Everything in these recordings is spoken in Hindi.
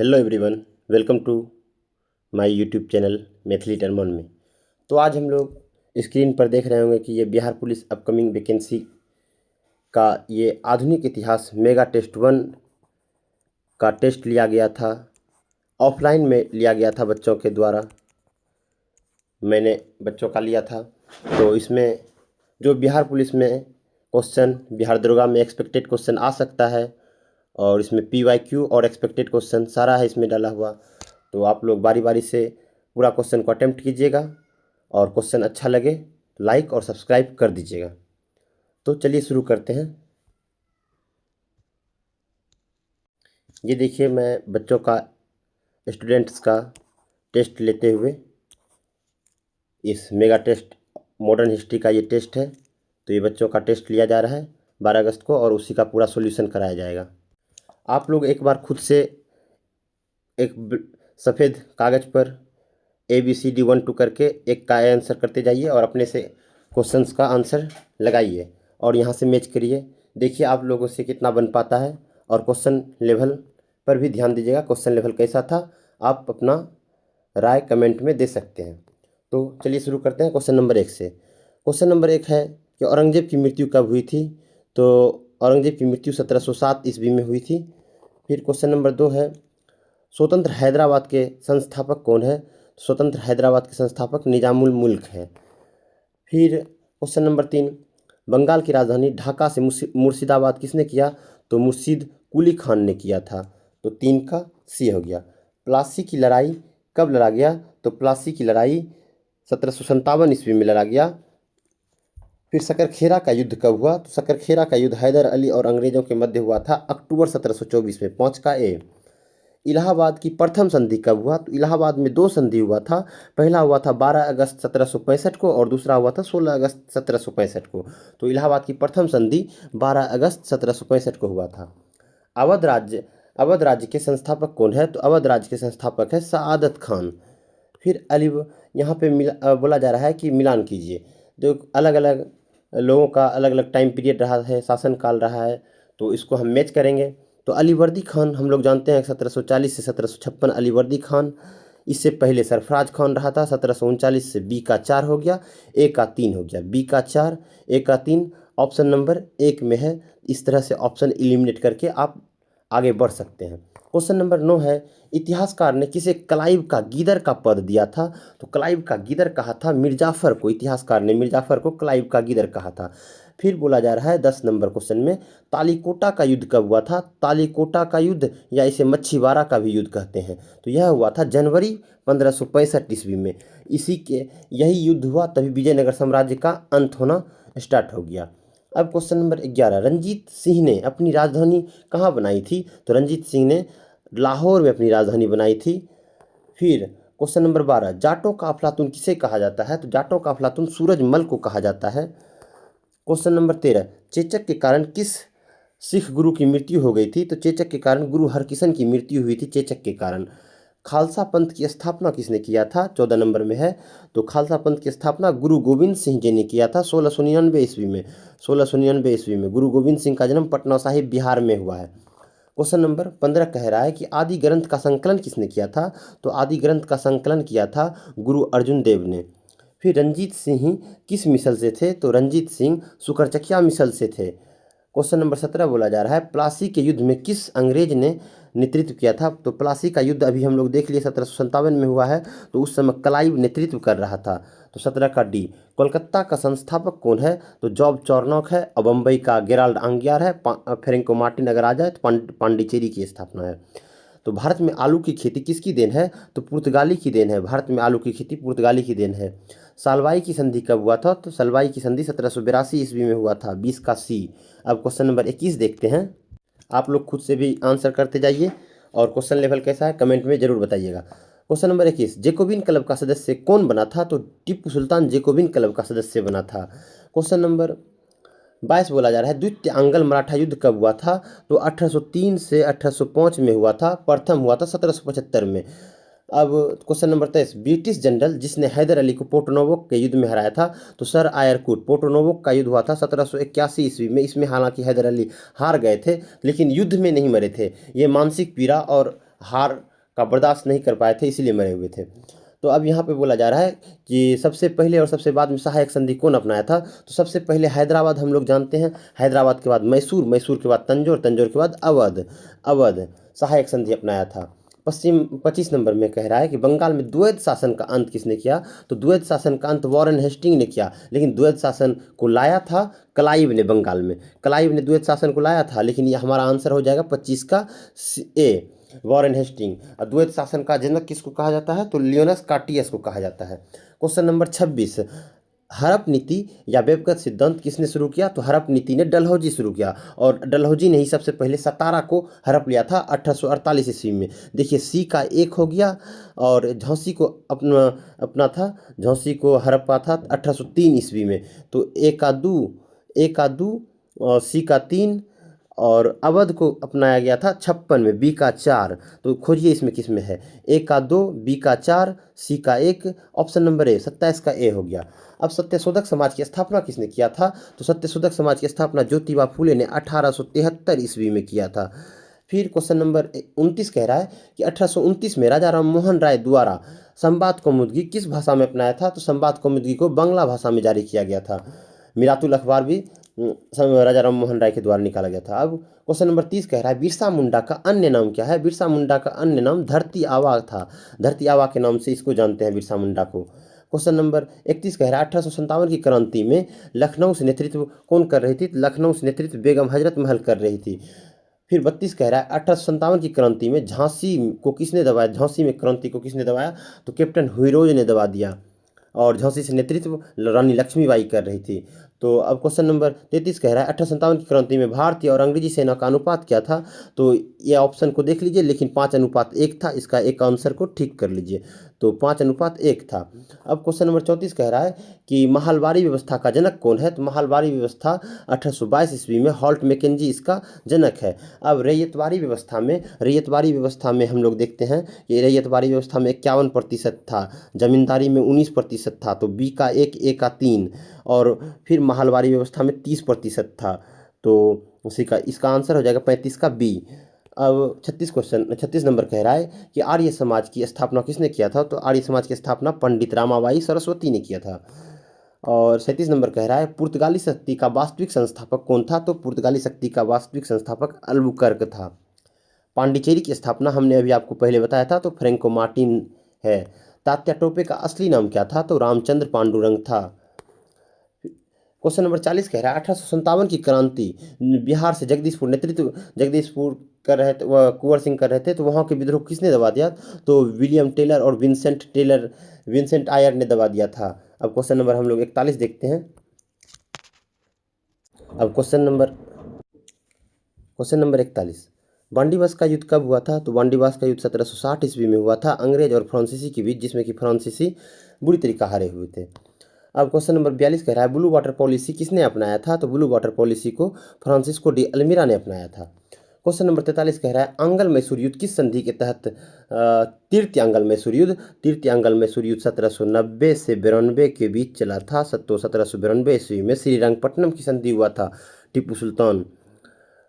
Hello everyone, welcome to my YouTube channel Maithili टर्मन में। तो आज हम लोग स्क्रीन पर देख रहे होंगे कि ये बिहार पुलिस अपकमिंग वैकेंसी का ये आधुनिक इतिहास मेगा टेस्ट 1 का टेस्ट लिया गया था। ऑफलाइन में लिया गया था बच्चों के द्वारा, मैंने बच्चों का लिया था। तो इसमें जो बिहार पुलिस में क्वेश्चन, बिहार दरोगा में एक्सपेक्टेड क्वेश्चन आ सकता है और इसमें PYQ और एक्सपेक्टेड क्वेश्चन सारा है इसमें डाला हुआ। तो आप लोग बारी बारी से पूरा क्वेश्चन को अटेम्प्ट कीजिएगा और क्वेश्चन अच्छा लगे तो लाइक और सब्सक्राइब कर दीजिएगा। तो चलिए शुरू करते हैं। ये देखिए, मैं बच्चों का, स्टूडेंट्स का टेस्ट लेते हुए, इस मेगा टेस्ट मॉडर्न हिस्ट्री का ये टेस्ट है। तो ये बच्चों का टेस्ट लिया जा रहा है 12 अगस्त को और उसी का पूरा सॉल्यूशन कराया जाएगा। आप लोग एक बार खुद से एक सफ़ेद कागज़ पर ABCD 1 2 करके एक का आंसर करते जाइए और अपने से क्वेश्चंस का आंसर लगाइए और यहाँ से मैच करिए। देखिए आप लोगों से कितना बन पाता है और क्वेश्चन लेवल पर भी ध्यान दीजिएगा। क्वेश्चन लेवल कैसा था, आप अपना राय कमेंट में दे सकते हैं। तो चलिए शुरू करते हैं क्वेश्चन नंबर 1 से। क्वेश्चन नंबर 1 है कि औरंगजेब की मृत्यु कब हुई थी। तो औरंगजेब की मृत्यु 1707 ईस्वी में हुई थी। फिर क्वेश्चन नंबर 2 है, स्वतंत्र हैदराबाद के संस्थापक कौन है। स्वतंत्र हैदराबाद के संस्थापक निजामुल मुल्क है। फिर क्वेश्चन नंबर 3, बंगाल की राजधानी ढाका से मुर्शिदाबाद किसने किया। तो मुर्शिद कुली खान ने किया था। तो 3 का C हो गया। प्लासी की लड़ाई कब लड़ा गया। तो प्लासी की लड़ाई 1757 ईस्वी में लड़ा गया। फिर सकरखेरा का युद्ध कब हुआ। तो सकरखेरा का युद्ध हैदर अली और अंग्रेजों के मध्य हुआ था अक्टूबर 1724 में। 5 का A। इलाहाबाद की प्रथम संधि कब हुआ। तो इलाहाबाद में 2 संधि हुआ था। पहला हुआ था 12 अगस्त 1765 को और दूसरा हुआ था 16 अगस्त 1765 को। तो इलाहाबाद की प्रथम संधि 12 अगस्त 1765 को हुआ था। अवध राज्य के संस्थापक कौन है। तो अवध राज्य के संस्थापक है सआदत खान। फिर यहाँ पे बोला जा रहा है कि मिलान कीजिए। जो अलग अलग लोगों का अलग अलग टाइम पीरियड रहा है, शासनकाल रहा है, तो इसको हम मैच करेंगे। तो अलीवर्दी खान हम लोग जानते हैं 1740 से 1756 अलीवर्दी खान। इससे पहले सरफराज खान रहा था 1739 से। B का 4 हो गया, A का 3 हो गया। B का 4, A का 3 ऑप्शन नंबर 1 में है। इस तरह से ऑप्शन एलिमिनेट करके आप आगे बढ़ सकते हैं। क्वेश्चन नंबर 9 है, इतिहासकार ने किसे क्लाइव का गीदर का पद दिया था। तो क्लाइव का गीदर कहा था मिर्जाफर को। इतिहासकार ने मिर्जाफर को क्लाइव का गीदर कहा था। फिर बोला जा रहा है 10 नंबर क्वेश्चन में, तालीकोटा का युद्ध कब हुआ था। तालीकोटा का युद्ध या इसे मच्छीवाड़ा का भी युद्ध कहते हैं। तो यह हुआ था जनवरी 1565 ईस्वी में। इसी के यही युद्ध हुआ, तभी विजयनगर साम्राज्य का अंत होना स्टार्ट हो गया। अब क्वेश्चन नंबर 11, रंजीत सिंह ने अपनी राजधानी कहाँ बनाई थी। तो रंजीत सिंह ने लाहौर में अपनी राजधानी बनाई थी। फिर क्वेश्चन नंबर 12, जाटों का अफलातून किसे कहा जाता है। तो जाटों का अफलातून सूरजमल को कहा जाता है। क्वेश्चन नंबर 13, चेचक के कारण किस सिख गुरु की मृत्यु हो गई थी। तो चेचक के कारण गुरु हरकिशन की मृत्यु हुई थी चेचक के कारण। खालसा पंथ की स्थापना किसने किया था। 14 नंबर में है। तो खालसा पंथ की स्थापना गुरु गोविंद सिंह जी ने किया था 1699 ईस्वी में। 1699 ईस्वी में गुरु गोविंद सिंह का जन्म पटना साहिब बिहार में हुआ है। क्वेश्चन नंबर 15 कह रहा है कि आदि ग्रंथ का संकलन किसने किया था। तो आदि ग्रंथ का संकलन किया था गुरु अर्जुन देव ने। फिर रंजीत सिंह किस मिसल से थे। तो रंजीत सिंह सुकरचकिया मिसल से थे। क्वेश्चन नंबर 17 बोला जा रहा है, प्लासी के युद्ध में किस अंग्रेज ने नेतृत्व किया था। तो प्लासी का युद्ध अभी हम लोग देख लिए 1757 में हुआ है। तो उस समय क्लाइव नेतृत्व कर रहा था। तो 17 का D। कोलकाता का संस्थापक कौन है। तो जॉब चॉर्नॉक है और बम्बई का गेराल्ड आंगियार है। फ्रेंको मार्टिन अगर आ जाए तो पांडिचेरी की स्थापना है। तो भारत में आलू की खेती किसकी देन है। तो पुर्तगाली की देन है। भारत में आलू की खेती पुर्तगाली की देन है। सालवाई की संधि कब हुआ था। तो सालवाई की संधि 1782 ईस्वी में हुआ था। 20 का C। अब क्वेश्चन नंबर 21 देखते हैं। आप लोग खुद से भी आंसर करते जाइए और क्वेश्चन लेवल कैसा है कमेंट में जरूर बताइएगा। क्वेश्चन नंबर 21, जेकोबिन क्लब का सदस्य कौन बना था। तो टीपू सुल्तान जेकोबिन क्लब का सदस्य बना था। क्वेश्चन नंबर 22 बोला जा रहा है, द्वितीय आंग्ल मराठा युद्ध कब हुआ था। तो 1803 से 1805 में हुआ था। प्रथम हुआ था 1775 में। अब क्वेश्चन नंबर 23, ब्रिटिश जनरल जिसने हैदर अली को पोर्टोनोवो के युद्ध में हराया था। तो सर आयरकुट। पोर्टोनोवो का युद्ध हुआ था 1781 ईस्वी में। इसमें हालांकि हैदर अली हार गए थे लेकिन युद्ध में नहीं मरे थे। ये मानसिक पीड़ा और हार का बर्दाश्त नहीं कर पाए थे, इसीलिए मरे हुए थे। तो अब यहाँ पे बोला जा रहा है कि सबसे पहले और सबसे बाद में सहायक संधि कौन अपनाया था। तो सबसे पहले हैदराबाद हम लोग जानते हैं, हैदराबाद के बाद मैसूर, मैसूर के बाद तंजौर, तंजौर के बाद अवध, अवध सहायक संधि अपनाया था। पश्चिम 25 नंबर में कह रहा है कि बंगाल में द्वैध शासन का अंत किसने किया। तो द्वैध शासन का अंत वॉरेन हेस्टिंग ने किया, लेकिन द्वैध शासन को लाया था क्लाइव ने बंगाल में। क्लाइव ने द्वैध शासन को लाया था, लेकिन ये हमारा आंसर हो जाएगा 25 का ए, वॉरेन हेस्टिंग। और द्वैध शासन का जनक किसको कहा जाता है। तो लियोनस कार्टियस को कहा जाता है। क्वेश्चन नंबर 26, हड़प नीति या व्यक्तिगत सिद्धांत किसने शुरू किया। तो हड़प नीति ने डलहौजी शुरू किया, और डलहौजी ने ही सबसे पहले सतारा को हड़प लिया था 1848 ईस्वी में। देखिए सी का एक हो गया, और झांसी को अपना था, झांसी को हड़पा था 1803 ईस्वी में। तो ए का दू और सी का 3, और अवध को अपनाया गया था 56 में, बी का 4। तो खोजिए इसमें किस में है। ए का 2, बी का 4, सी का 1, ऑप्शन नंबर ए 27 का ए हो गया। अब सत्यशोधक समाज की स्थापना किसने किया था। तो सत्यशोधक समाज की स्थापना ज्योतिबा फूले ने 1873 ईस्वी में किया था। फिर क्वेश्चन नंबर 29 कह रहा है कि 1829 में राजा राम मोहन राय द्वारा संवाद कौमुदी किस भाषा में अपनाया था। तो संवाद कौमुदी को बांग्ला भाषा में जारी किया गया था। मिरातुल अखबार भी राजा राम मोहन राय के द्वारा निकाला गया था। अब क्वेश्चन नंबर 30 कह रहा है बिरसा मुंडा का अन्य नाम क्या है। बिरसा मुंडा का अन्य नाम धरती आबा था। धरती आबा के नाम से इसको जानते हैं, बिरसा मुंडा को। क्वेश्चन नंबर 31 कह रहा है 1857 की क्रांति में लखनऊ से नेतृत्व कौन कर रही थी। लखनऊ से नेतृत्व बेगम हजरत महल कर रही थी। फिर 32 कह रहा है 1857 की क्रांति में झांसी को किसने दबाया। झांसी में क्रांति को किसने दबाया। तो कैप्टन हुईरोज ने दबा दिया, और झांसी से नेतृत्व रानी लक्ष्मीबाई कर रही थी। तो अब क्वेश्चन नंबर 33 कह रहा है 1857 की क्रांति में भारतीय और अंग्रेजी सेना का अनुपात क्या था। तो ये ऑप्शन को देख लीजिए, लेकिन 5:1 था। इसका एक आंसर को ठीक कर लीजिए, तो 5:1 था। अब क्वेश्चन नंबर 34 कह रहा है कि महलबारी व्यवस्था का जनक कौन है। तो महलबारी व्यवस्था 1822 ईस्वी में हॉल्ट मैकेंजी इसका जनक है। अब रैयतवाड़ी व्यवस्था में हम लोग देखते हैं कि रैयतवाड़ी व्यवस्था में 51% था, जमींदारी में 19% था। तो बी का 1, ए का 3, और फिर महलबारी व्यवस्था में 30% था। तो उसी का इसका आंसर हो जाएगा 35 का बी। अब 36 नंबर कह रहा है कि आर्य समाज की स्थापना किसने किया था। तो आर्य समाज की स्थापना पंडित रामाबाई सरस्वती ने किया था। और 37 नंबर कह रहा है पुर्तगाली शक्ति का वास्तविक संस्थापक कौन था। तो पुर्तगाली शक्ति का वास्तविक संस्थापक अल्बुकर्क था। पांडिचेरी की स्थापना हमने अभी आपको पहले बताया था, तो फ्रैंको मार्टिन है। तात्या टोपे का असली नाम क्या था। तो रामचंद्र पांडुरंग था। क्वेश्चन नंबर 40 कह रहा है 1857 की क्रांति बिहार से जगदीशपुर कर रहे थे, वह कुंवर सिंह कर रहे थे। तो वहाँ के विद्रोह किसने दबा दिया। तो विलियम टेलर और विंसेंट आयर ने दबा दिया था। अब क्वेश्चन नंबर हम लोग 41 देखते हैं। अब क्वेश्चन नंबर 41, वांडीवास का युद्ध कब हुआ था। तो वांडीवास का युद्ध 1760 ईस्वी में हुआ था, अंग्रेज और फ्रांसीसी के बीच, जिसमें कि फ्रांसीसी बुरी तरीका हारे हुए थे। अब क्वेश्चन नंबर 42 कह रहा है ब्लू वाटर पॉलिसी किसने अपनाया था। तो ब्लू वाटर पॉलिसी को फ्रांसिस्को डी अल्मीरा ने अपनाया था। क्वेश्चन नंबर 43 कह रहा है आंगल मैसूर युद्ध किस संधि के तहत। तृतीय आंगल मैसूर युद्ध 1790 से 92 के बीच चला था। 1792 ईस्वी में श्रीरंगपट्टनम की संधि हुआ था टीपू सुल्तान।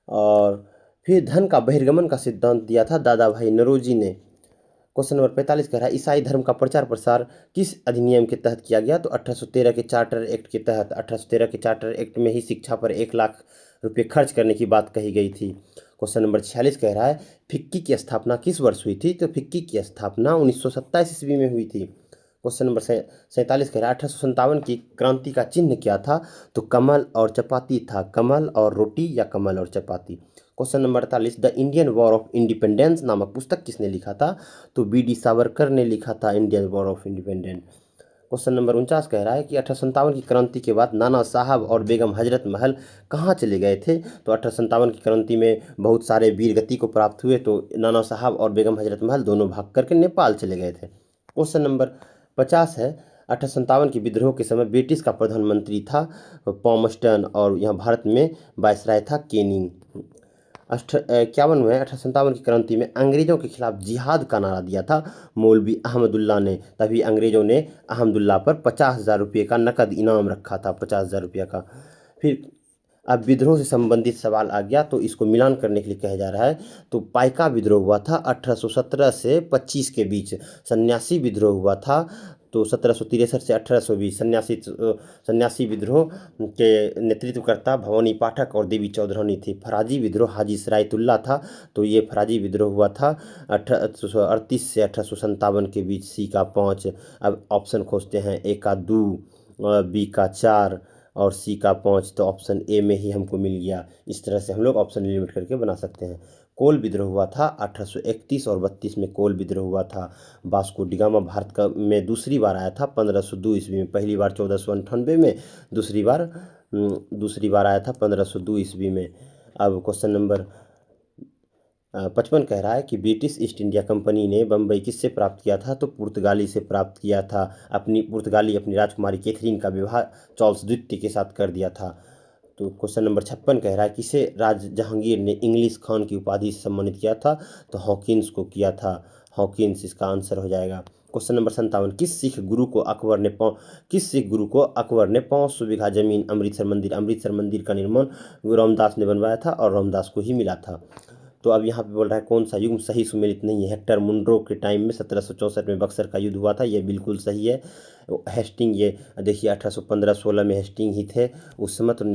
और फिर धन का बहिर्गमन का सिद्धांत दिया था दादा भाई नौरोजी ने। क्वेश्चन नंबर 45 कह रहा है ईसाई धर्म का प्रचार प्रसार किस अधिनियम के तहत किया गया। तो 1813 के चार्टर एक्ट के तहत। 1813 के चार्टर एक्ट में ही शिक्षा पर 1 लाख रुपये खर्च करने की बात कही गई थी। क्वेश्चन नंबर 46 कह रहा है फिक्की की स्थापना किस वर्ष हुई थी। तो फिक्की की स्थापना 1927 ईस्वी में हुई थी। क्वेश्चन नंबर 47 कह रहा है 1857 की क्रांति का चिन्ह क्या था। तो कमल और चपाती था, कमल और रोटी या कमल और चपाती। Question number 48 the Indian war of independence नामक पुस्तक किसने लिखा था। तो बी.डी. सावरकर ने लिखा था Indian war of independence. Question number 49 कह रहा है कि 1857 की क्रांति के बाद नाना साहब और बेगम हजरत महल कहाँ चले गए थे। तो 1857 की क्रांति में बहुत सारे वीर गति को प्राप्त हुए, तो नाना साहब और बेगम हजरत महल दोनों भाग करके नेपाल चले गए थे। क्वेश्चन नंबर 50 है 1857 के विद्रोह के समय ब्रिटिश का प्रधानमंत्री था पॉमस्टन, और यहाँ भारत में वायसराय था केनिंग। 51 में 1857 की क्रांति में अंग्रेजों के खिलाफ जिहाद का नारा दिया था मौलवी अहमदुल्ला ने। तभी अंग्रेजों ने अहमदुल्ला पर 50,000 रुपये का नकद इनाम रखा था, 50,000 रुपये का। फिर अब विद्रोह से संबंधित सवाल आ गया तो इसको मिलान करने के लिए कहा जा रहा है। तो पाइका विद्रोह हुआ था 1817 से 25 के बीच। सन्यासी विद्रोह हुआ था तो 1763 से 1820। सन्यासी विद्रोह के नेतृत्वकर्ता भवानी पाठक और देवी चौधरानी थी। फराजी विद्रोह हाजी सरायतुल्ला था, तो ये फराजी विद्रोह हुआ था 1838 से 1857 के बीच। सी का 5। अब ऑप्शन खोजते हैं, ए का 2, बी का 4 और सी का 5। तो ऑप्शन ए में ही हमको मिल गया। इस तरह से हम लोग ऑप्शन एलिमिनेट करके बना सकते हैं। कोल विद्रोह हुआ था 1831 और 32 में कोल विद्रोह हुआ था। वास्को डिगामा भारत का में दूसरी बार आया था 1502 ईस्वी में। पहली बार 1498 में, दूसरी बार आया था 1502 ईस्वी में। अब क्वेश्चन नंबर 55 कह रहा है कि ब्रिटिश ईस्ट इंडिया कंपनी ने बम्बई किससे प्राप्त किया था? तो पुर्तगाली से प्राप्त किया था। पुर्तगाली अपनी राजकुमारी कैथरीन का विवाह चार्ल्स द्वितीय के साथ कर दिया था। तो क्वेश्चन नंबर 56 कह रहा है किसे राज जहांगीर ने इंग्लिश खान की उपाधि से सम्मानित किया था? तो हॉकिंस को किया था। हॉकिंस इसका आंसर हो जाएगा। क्वेश्चन नंबर 57 किस सिख गुरु को अकबर ने 500 बीघा जमीन अमृतसर मंदिर का निर्माण रामदास ने बनवाया था और रामदास को ही मिला था? तो अब यहाँ पे बोल रहा है कौन सा युग सही सुमेलित नहीं है? हेक्टर मुनरो के टाइम में 1764 में बक्सर का युद्ध हुआ था, ये बिल्कुल सही है। हेस्टिंग, ये देखिए 1815-16 में हेस्टिंग ही थे उस समय। तो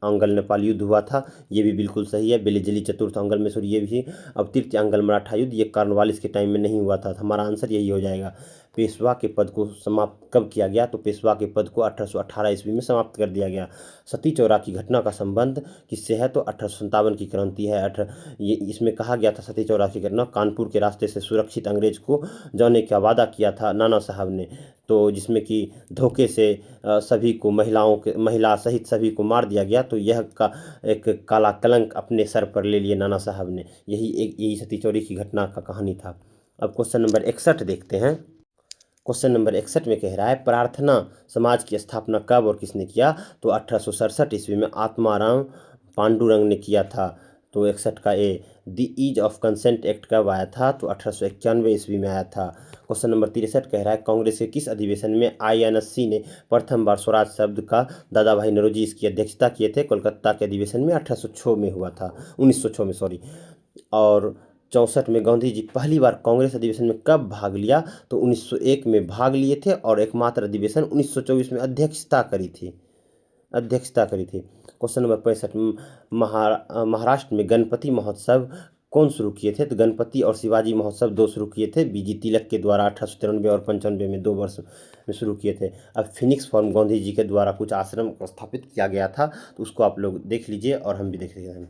आंग्ल नेपाल युद्ध हुआ था, ये भी बिल्कुल सही है। बेलिजली चतुर्थ आंग्ल मैसूर, ये भी। अब तृतीय आंग्ल मराठा युद्ध, ये कॉर्नवालिस के टाइम में नहीं हुआ था। हमारा आंसर यही हो जाएगा। पेशवा के पद को समाप्त कब किया गया? तो पेशवा के पद को 1818 ईस्वी में समाप्त कर दिया गया। सती चौरा की घटना का संबंध किससे है? तो 1857 की क्रांति है। ये इसमें कहा गया था सती चौरा की घटना कानपुर के रास्ते से सुरक्षित अंग्रेज को जाने का वादा किया था नाना साहब ने, तो जिसमें कि धोखे से सभी को महिला सहित सभी को मार दिया गया। तो यह एक काला कलंक अपने सर पर ले लिए नाना साहब ने। यही सती चौरी की घटना का कहानी था। अब क्वेश्चन नंबर 61 देखते हैं। क्वेश्चन नंबर 61 में कह रहा है प्रार्थना समाज की स्थापना कब और किसने किया? तो 1867 ईस्वी में आत्माराम पांडुरंग ने किया था। तो 61 का A. The age of consent act कब आया था? तो 1891 ईस्वी में आया था। क्वेश्चन नंबर 63 कह रहा है कांग्रेस के किस अधिवेशन में आईएनएससी ने प्रथम बार स्वराज शब्द का दादा भाई नौरोजी इसकी अध्यक्षता किए थे? कोलकाता के अधिवेशन में 1806 में हुआ था, 1906 में, सॉरी। और 64 में गांधी जी पहली बार कांग्रेस अधिवेशन में कब भाग लिया? तो 1901 में भाग लिए थे और एकमात्र अधिवेशन 1924 में अध्यक्षता करी थी। क्वेश्चन नंबर 65 महाराष्ट्र में गणपति महोत्सव कौन शुरू किए थे? तो गणपति और शिवाजी महोत्सव दो शुरू किए थे बीजी तिलक के द्वारा 1893 और 95 में, 2 वर्ष में शुरू किए थे। अब फिनिक्स फॉर्म गांधी जी के द्वारा कुछ आश्रम स्थापित किया गया था, तो उसको आप लोग देख लीजिए और हम भी देख लीजिए।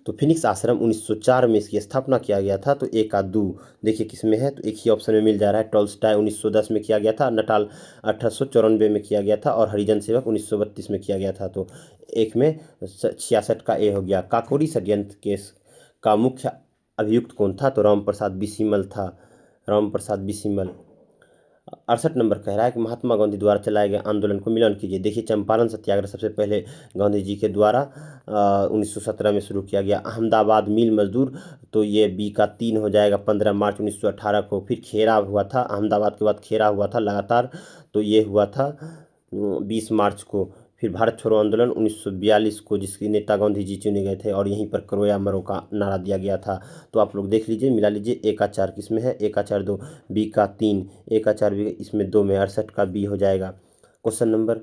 तो फिनिक्स आश्रम 1904 में इसकी स्थापना किया गया था। तो एक आध दू देखिए किस में है, तो एक ही ऑप्शन में मिल जा रहा है। टॉल्स्टॉय 1910 में किया गया था, नटाल 1894 में किया गया था और हरिजन सेवक 1932 में किया गया था। तो एक में 66 का ए हो गया। काकोरी षड्यंत्र केस का मुख्य अभियुक्त कौन था? तो रामप्रसाद बिस्मिल था, रामप्रसाद बिस्मिल। 68 नंबर कह रहा है कि महात्मा गांधी द्वारा चलाए गए आंदोलन को मिलान कीजिए। देखिए चंपारण सत्याग्रह सबसे पहले गांधी जी के द्वारा 1917 में शुरू किया गया। अहमदाबाद मिल मजदूर, तो ये बी का 3 हो जाएगा, 15 मार्च 1918 को। फिर खेरा हुआ था, अहमदाबाद के बाद खेरा हुआ था लगातार, तो ये हुआ था 20 मार्च को। फिर भारत छोड़ो आंदोलन 1942 को, जिसके नेता गांधी जी चुने गए थे और यहीं पर करो या मरो का नारा दिया गया था। तो आप लोग देख लीजिए, मिला लीजिए। ए का 4 किस में है? ए का 4 2, बी का 3, ए का 4 बी इसमें 2 में, 68 का बी हो जाएगा। क्वेश्चन नंबर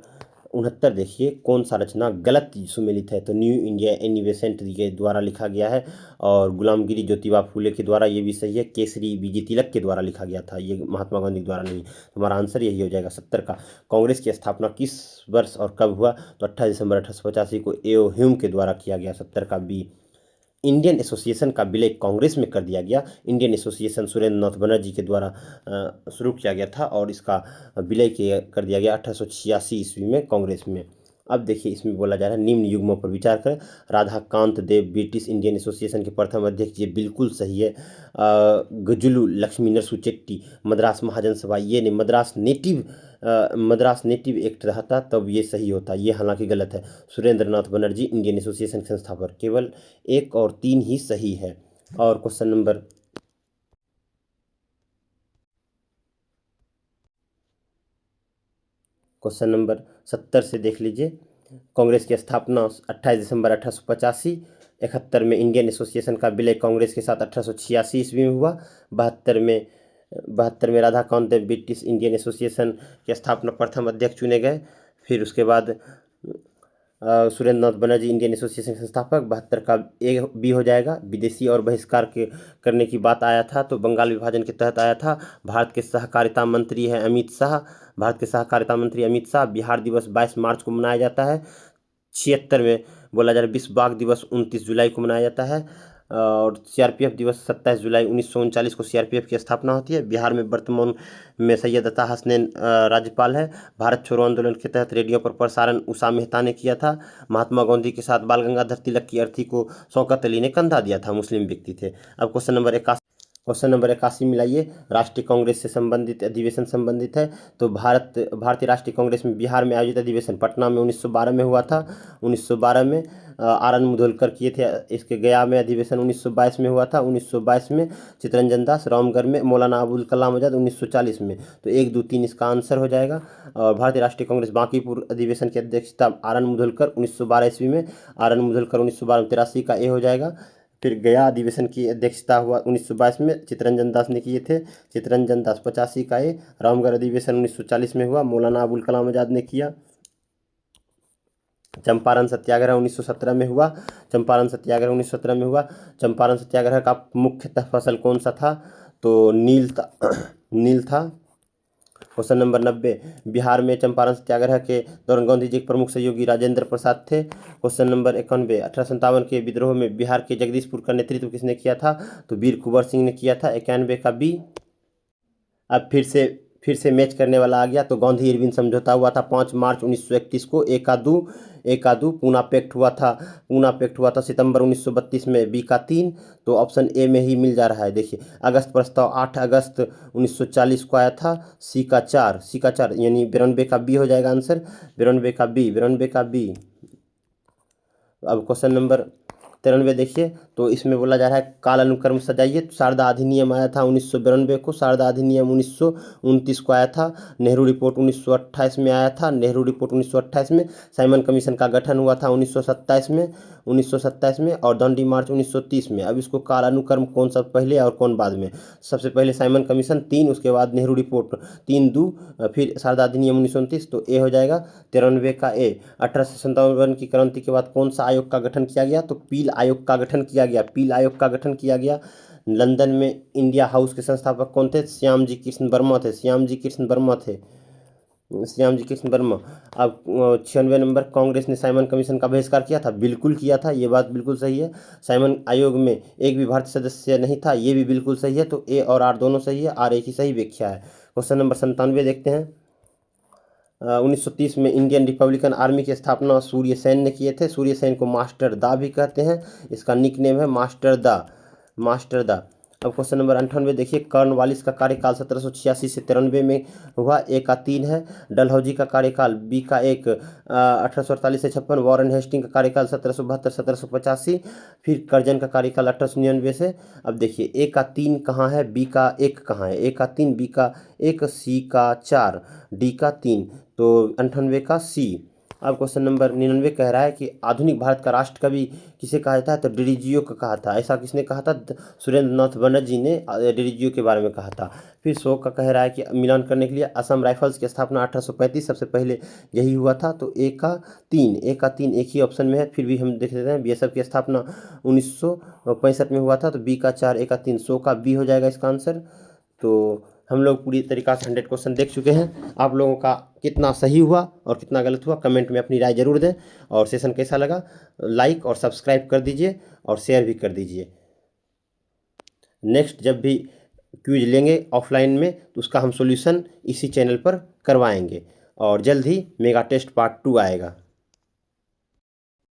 69 देखिए कौन सा रचना गलत सुमेलित है? तो न्यू इंडिया एनिवेसेंट के द्वारा लिखा गया है और गुलामगिरी ज्योतिबा फूले के द्वारा, ये भी सही है। केसरी बीजी तिलक के द्वारा लिखा गया था, ये महात्मा गांधी के द्वारा नहीं। हमारा आंसर यही हो जाएगा 70 का। कांग्रेस की स्थापना किस वर्ष और कब हुआ? तो 28 दिसंबर 1885 को एओ ह्यूम के द्वारा किया गया, 70 का बी। इंडियन एसोसिएशन का विलय कांग्रेस में कर दिया गया। इंडियन एसोसिएशन सुरेंद्र नाथ बनर्जी के द्वारा शुरू किया गया था और इसका विलय कर दिया गया 1886 ईस्वी में कांग्रेस में। अब देखिए इसमें बोला जा रहा है निम्न युग्मों पर विचार करें। राधाकांत देव ब्रिटिश इंडियन एसोसिएशन के प्रथम अध्यक्ष, ये बिल्कुल सही है। गजुलू लक्ष्मी नरसू चेट्टी मद्रास महाजन सभा, ये नहीं, मद्रास नेटिव एक्ट रहता तब ये सही होता, ये हालांकि गलत है। सुरेंद्र नाथ बनर्जी इंडियन एसोसिएशन के संस्थापक। केवल 1 और 3 ही सही है। और क्वेश्चन नंबर 70 से देख लीजिए। कांग्रेस की स्थापना 28 दिसंबर 1885। 71 में इंडियन एसोसिएशन का विलय कांग्रेस के साथ 1886 ईस्वी में हुआ। 72 में राधाकांत देव ब्रिटिश इंडियन एसोसिएशन के स्थापना प्रथम अध्यक्ष चुने गए। फिर उसके बाद सुरेंद्र नाथ बनर्जी इंडियन एसोसिएशन के संस्थापक। 72 का ए बी हो जाएगा। विदेशी और बहिष्कार के करने की बात आया था तो बंगाल विभाजन के तहत आया था। भारत के सहकारिता मंत्री हैं अमित शाह। भारत के सहकारिता मंत्री अमित शाह। बिहार दिवस 22 मार्च को मनाया जाता है। 76 में बोला जा रहा है विश्व बाघ दिवस 29 जुलाई को मनाया जाता है। और सीआरपीएफ दिवस 27 जुलाई 1939 को सीआरपीएफ की स्थापना होती है। बिहार में वर्तमान में सैयद अता हसनैन राज्यपाल है। भारत छोड़ो आंदोलन के तहत रेडियो पर प्रसारण उषा मेहता ने किया था। महात्मा गांधी के साथ बाल गंगाधर तिलक की अर्थी को शौकत अली ने कंधा दिया था, मुस्लिम व्यक्ति थे। अब क्वेश्चन नंबर 81 मिलाइए। राष्ट्रीय कांग्रेस से संबंधित अधिवेशन संबंधित है तो भारतीय राष्ट्रीय कांग्रेस में बिहार में आयोजित अधिवेशन पटना में 1912 में हुआ था। 1912 में आर.एन. मुधोलकर किए थे। इसके गया में अधिवेशन 1922 में हुआ था। 1922 में चित्तरंजन दास। रामगढ़ में मौलाना अबुल कलाम आजाद 1940 में। तो 1, 2, 3 इसका आंसर हो जाएगा। और भारतीय राष्ट्रीय कांग्रेस बांकीपुर अधिवेशन की अध्यक्षता आर.एन. मुधोलकर 1912 ईस्वी में। आर.एन. मुधोलकर 1912 में 83 का ए हो जाएगा। फिर गया अधिवेशन की अध्यक्षता हुआ 1922 में, चित्तरंजन दास ने किए थे। चित्तरंजन दास 85 का ए। रामगढ़ अधिवेशन 1940 में हुआ, मौलाना अबुल कलाम आजाद ने किया। चंपारण सत्याग्रह 1917 में हुआ। चंपारण सत्याग्रह 1917 में हुआ। चंपारण सत्याग्रह का मुख्यतः फसल कौन सा था तो नील था। Question number 90। बिहार में चंपारण सत्याग्रह के दौरान गांधी जी के प्रमुख सहयोगी राजेंद्र प्रसाद थे। Question number 91। 1857 के विद्रोह में बिहार के जगदीशपुर का नेतृत्व किसने किया था तो वीर कुंवर सिंह ने किया था। 91 का बी। अब फिर से मैच करने वाला आ गया तो गांधी इरविन समझौता हुआ था 5 मार्च 1931 को। ए का दू। पूना पैक्ट हुआ था सितंबर 1932 में। बी का 3। तो ऑप्शन ए में ही मिल जा रहा है। देखिए अगस्त प्रस्ताव 8 अगस्त 1940 को आया था। सी का 4 यानी 92 का बी हो जाएगा आंसर। 92 का बी। अब क्वेश्चन नंबर 93 देखिए तो इसमें बोला जा रहा है काल अनुक्रम सजाइए। तो शारदा अधिनियम आया था 1992 को। शारदा अधिनियम 1929 को आया था। नेहरू रिपोर्ट 1928 में आया था। नेहरू रिपोर्ट 1928 में। साइमन कमीशन का गठन हुआ था 1927 में और दांडी मार्च 1930 में। अब इसको काल अनुक्रम कौन सा पहले और कौन बाद में। सबसे पहले साइमन कमीशन 3, उसके बाद नेहरू रिपोर्ट 3-2, फिर शारदा अधिनियम 1929। तो ए हो जाएगा 93 का ए। 1857 की क्रांति के बाद कौन सा आयोग का गठन किया गया तो पील आयोग का गठन किया गया। लंदन में इंडिया हाउस के संस्थापक कौन थे श्याम जी कृष्ण वर्मा थे। अब 96 नंबर। कांग्रेस ने साइमन कमीशन का बहिष्कार किया था। बिल्कुल किया था, ये बात बिल्कुल सही है। साइमन आयोग में एक भी भारतीय सदस्य नहीं था, ये भी बिल्कुल सही है। तो ए और आर दोनों सही है। आर एक ही सही व्याख्या है। क्वेश्चन नंबर 97 देखते हैं। 1930 में इंडियन रिपब्लिकन आर्मी की स्थापना सूर्य सेन ने किए थे। सूर्य सेन को मास्टर दा भी कहते हैं। इसका निक नेम है मास्टर दा। अब क्वेश्चन नंबर 98 देखिए। कॉर्नवालिस का कार्यकाल 1786 से 93 में हुआ। ए का 3 है। डलहौजी का कार्यकाल बी का 1 1848 से 56। वॉरेन हेस्टिंग का कार्यकाल 1772-1785। फिर कर्जन का कार्यकाल 1899 से। अब देखिए ए का 3 कहाँ है, बी का 1 कहाँ है। ए का 3, बी का 1, सी का 4, डी का 3। तो 98 का सी। अब क्वेश्चन नंबर 99 कह रहा है कि आधुनिक भारत का राष्ट्र कवि किसे कहा जाता है तो डीडीजीओ को कहा था। ऐसा किसने कहा था सुरेंद्र नाथ बनर्जी ने डीडीजीओ के बारे में कहा था। फिर 100 का कह रहा है कि मिलान करने के लिए असम राइफल्स की स्थापना 1835 सबसे पहले यही हुआ था। तो ए का 3 एक ही ऑप्शन में है। फिर भी हम देख लेते हैं बीएसएफ की स्थापना 1965 में हुआ था। तो बी का 4, ए का 3, 100 का बी हो जाएगा इसका आंसर। तो हम लोग पूरी तरीक़ा से 100 क्वेश्चन देख चुके हैं। आप लोगों का कितना सही हुआ और कितना गलत हुआ कमेंट में अपनी राय ज़रूर दें। और सेशन कैसा लगा लाइक और सब्सक्राइब कर दीजिए और शेयर भी कर दीजिए। नेक्स्ट जब भी क्विज लेंगे ऑफलाइन में तो उसका हम सॉल्यूशन इसी चैनल पर करवाएंगे। और जल्द ही मेगा टेस्ट पार्ट 2 आएगा।